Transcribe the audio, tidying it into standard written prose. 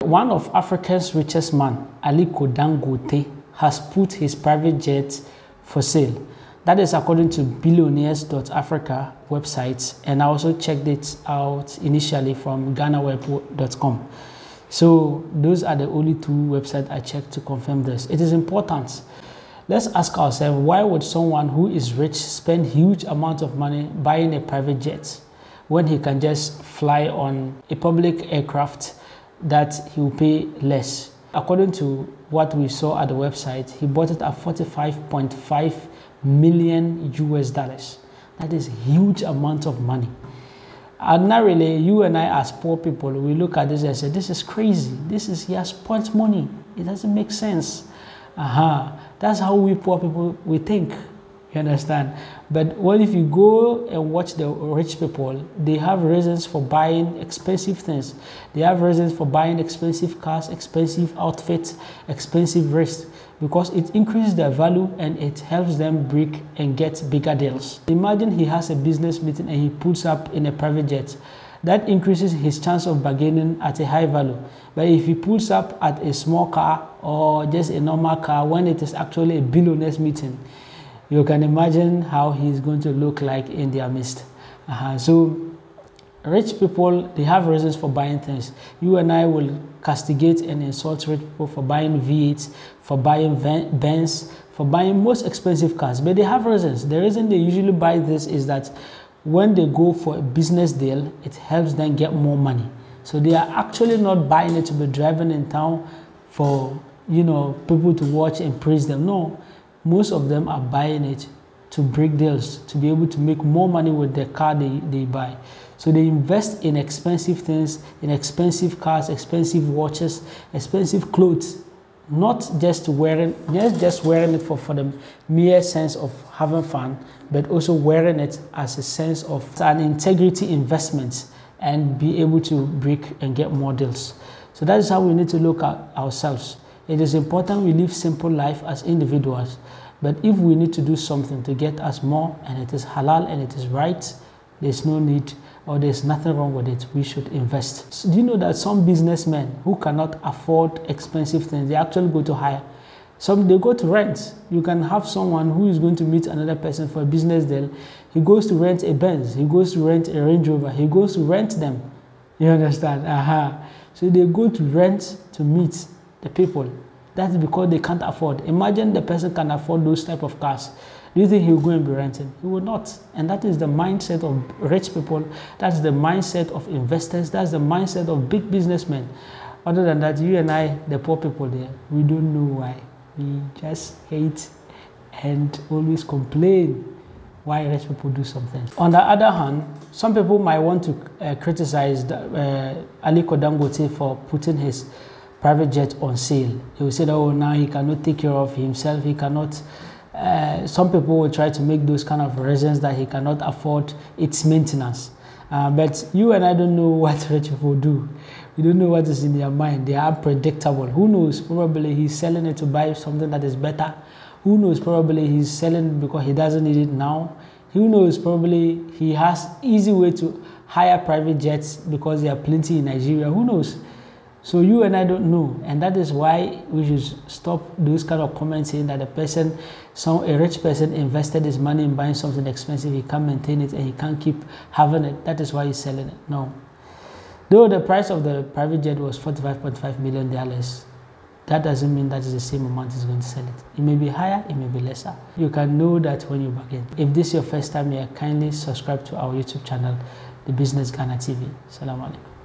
One of Africa's richest man, Aliko Dangote, has put his private jet for sale. That is according to Billionaires.africa website, and I also checked it out initially from GhanaWeb.com. So those are the only two websites I checked to confirm this. It is important. Let's ask ourselves, why would someone who is rich spend huge amounts of money buying a private jet when he can just fly on a public aircraft that he will pay less? According to what we saw at the website, he bought it at $45.5 million US dollars. That is a huge amount of money. Ordinarily, you and I as poor people, we look at this and say, this is crazy. He has spent money. It doesn't make sense. That's how we poor people, we think. You understand? But what if you go and watch the rich people? They have reasons for buying expensive things. They have reasons for buying expensive cars, expensive outfits, expensive risks, because it increases their value and it helps them break and get bigger deals. Imagine he has a business meeting and he pulls up in a private jet. That increases his chance of bargaining at a high value. But if he pulls up at a small car or just a normal car when it is actually a billionaire's meeting, you can imagine how he's going to look like in their midst. So rich people, they have reasons for buying things. You and I will castigate and insult rich people for buying V8s, for buying Benz, for buying most expensive cars. But they have reasons. The reason they usually buy this is that when they go for a business deal, it helps them get more money. So they are actually not buying it to be driving in town for, people to watch and praise them. No, most of them are buying it to break deals, to be able to make more money with the car they buy. So they invest in expensive things, in expensive cars, expensive watches, expensive clothes, not just wearing it for the mere sense of having fun, but also wearing it as a sense of an integrity investment and be able to break and get more deals. So that is how we need to look at ourselves. It is important we live simple life as individuals, but if we need to do something to get us more and it is halal and it is right, there's no need or there's nothing wrong with it. We should invest. So do you know that some businessmen who cannot afford expensive things, they actually go to hire? Some, they go to rent. You can have someone who is going to meet another person for a business deal. He goes to rent a Benz. He goes to rent a Range Rover. He goes to rent them. You understand? So they go to rent to meet the people. That's because they can't afford. Imagine the person can afford those type of cars. Do you think he will go and be renting? He will not. And that is the mindset of rich people. That's the mindset of investors. That's the mindset of big businessmen. Other than that, you and I, the poor people there, we don't know why. We just hate and always complain why rich people do something. On the other hand, some people might want to criticize Aliko Dangote for putting his private jet on sale. They will say that, oh, now he cannot take care of himself. He cannot. Some people will try to make those kind of reasons that he cannot afford its maintenance. But you and I don't know what rich people do. We don't know what is in their mind. They are unpredictable. Who knows? Probably he's selling it to buy something that is better. Who knows? Probably he's selling it because he doesn't need it now. Who knows? Probably he has easy way to hire private jets because there are plenty in Nigeria. Who knows? So you and I don't know, and that is why we should stop those kind of comments saying that a rich person invested his money in buying something expensive, he can't maintain it and he can't keep having it. That is why he's selling it. No. Though the price of the private jet was $45.5 million, that doesn't mean that is the same amount he's going to sell it. It may be higher, it may be lesser. You can know that when you bargain. If this is your first time here, kindly subscribe to our YouTube channel, The Business Ghana TV. Salam alaikum.